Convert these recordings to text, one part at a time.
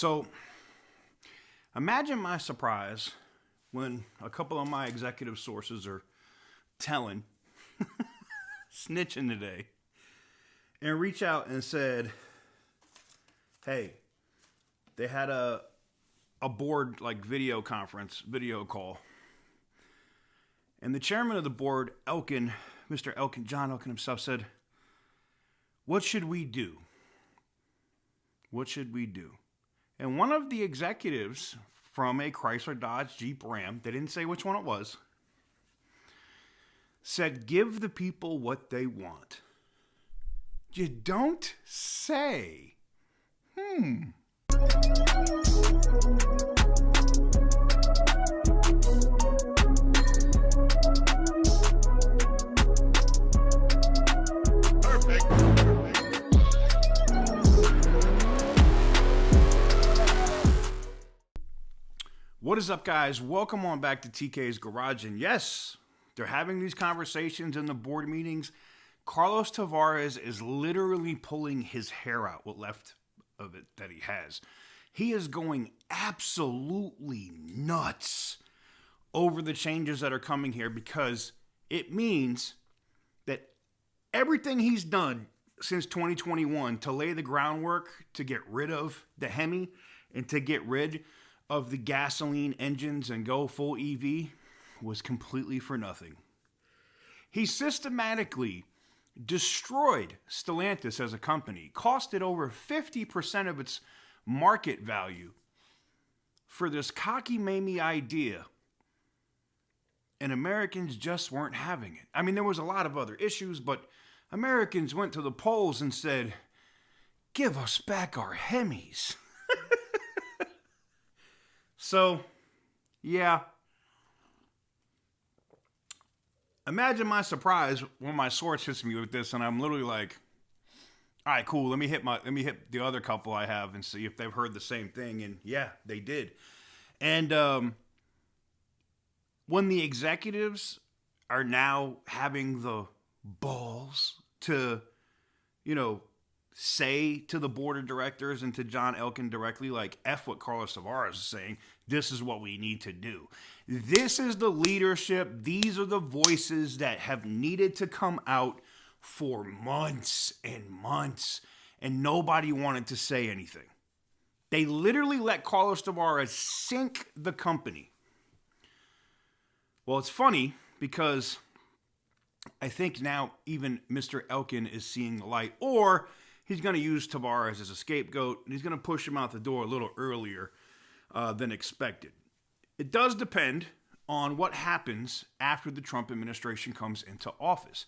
So imagine my surprise when a couple of my executive sources are snitching today, and reach out and said, hey, they had a board video conference, video call. And the chairman of the board, Elkann, Mr. Elkann, John Elkann himself said, what should we do? What should we do? And one of the executives from a Chrysler, Dodge, Jeep, Ram, they didn't say which one it was, said, give the people what they want. You don't say. What is up, guys? Welcome on back to TK's Garage. And yes, they're having these conversations in the board meetings. Carlos Tavares is literally pulling his hair out, what left of it that he has. He is going absolutely nuts over the changes that are coming here, because it means that everything he's done since 2021 to lay the groundwork to get rid of the Hemi and to get rid of the gasoline engines and go full EV was completely for nothing. He systematically destroyed Stellantis as a company, cost it over 50% of its market value for this cocky-mamie idea, and Americans just weren't having it. I mean, there was a lot of other issues, but Americans went to the polls and said, give us back our Hemis. So, yeah. Imagine my surprise when my source hits me with this, and I'm literally like, all right, cool. Let me hit the other couple I have and see if they've heard the same thing. And yeah, they did. And when the executives are now having the balls to, say to the board of directors and to John Elkann directly, like, F what Carlos Tavares is saying, this is what we need to do. This is the leadership. These are the voices that have needed to come out for months and months, and nobody wanted to say anything. They literally let Carlos Tavares sink the company. Well, it's funny because I think now even Mr. Elkann is seeing the light, or he's going to use Tavares as a scapegoat, and he's going to push him out the door a little earlier than expected. It does depend on what happens after the Trump administration comes into office.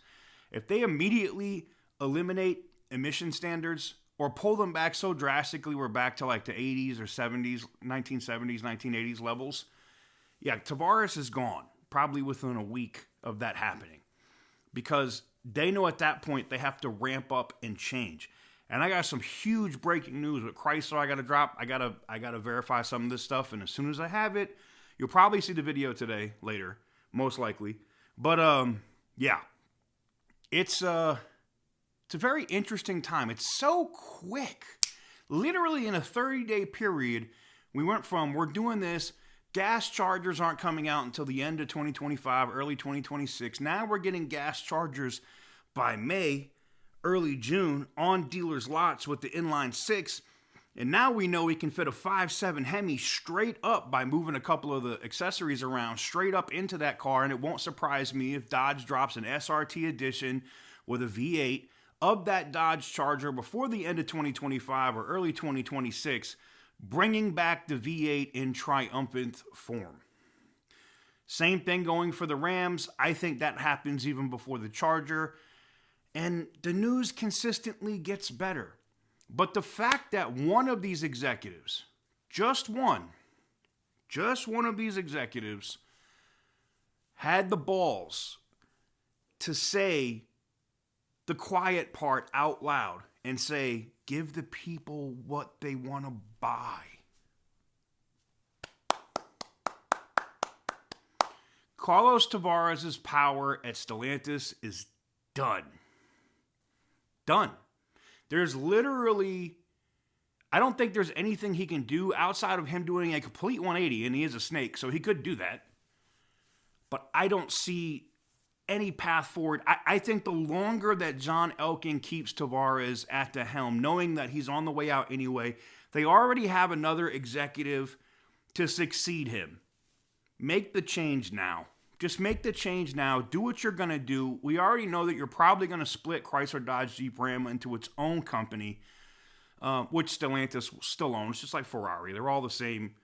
If they immediately eliminate emission standards or pull them back so drastically we're back to like the 80s or 70s, 1970s, 1980s levels, yeah, Tavares is gone, probably within a week of that happening, because they know at that point they have to ramp up and change. And I got some huge breaking news with Chrysler I got to drop. I got to verify some of this stuff, and as soon as I have it, you'll probably see the video today, later, most likely. But yeah, it's a very interesting time. It's so quick. Literally in a 30-day period, we went from, we're doing this, gas chargers aren't coming out until the end of 2025, early 2026. Now we're getting gas chargers by May, early June, on dealers' lots with the inline 6. And now we know we can fit a 5.7 Hemi straight up by moving a couple of the accessories around straight up into that car. And it won't surprise me if Dodge drops an SRT edition with a V8 of that Dodge Charger before the end of 2025 or early 2026, bringing back the V8 in triumphant form. Same thing going for the Rams. I think that happens even before the Charger. And the news consistently gets better. But the fact that one of these executives, just one of these executives, had the balls to say the quiet part out loud and say, give the people what they want to buy. Carlos Tavares' power at Stellantis is done. Done. There's literally, I don't think there's anything he can do outside of him doing a complete 180, and he is a snake, so he could do that. But I don't see any path forward. I think the longer that John Elkann keeps Tavares at the helm, knowing that he's on the way out anyway, they already have another executive to succeed him. Make the change now. Just make the change now. Do what you're going to do. We already know that you're probably going to split Chrysler, Dodge, Jeep, Ram into its own company, which Stellantis still owns, just like Ferrari. They're all the same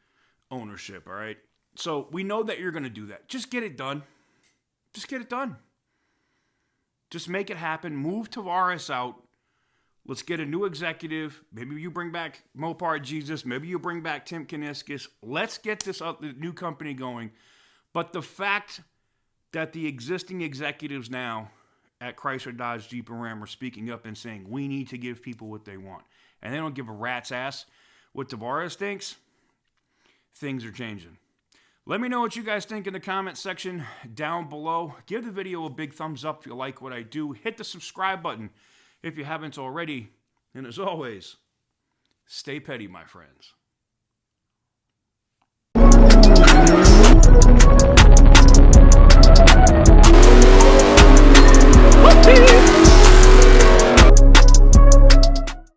ownership, all right? So we know that you're going to do that. Just get it done. Just get it done. Just make it happen. Move Tavares out. Let's get a new executive. Maybe you bring back Mopar Jesus. Maybe you bring back Tim Kuniskis. Let's get this new company going. But the fact that the existing executives now at Chrysler, Dodge, Jeep, and Ram are speaking up and saying, we need to give people what they want, and they don't give a rat's ass what Tavares thinks, things are changing. Let me know what you guys think in the comment section down below. Give the video a big thumbs up if you like what I do. Hit the subscribe button if you haven't already. And as always, stay petty, my friends.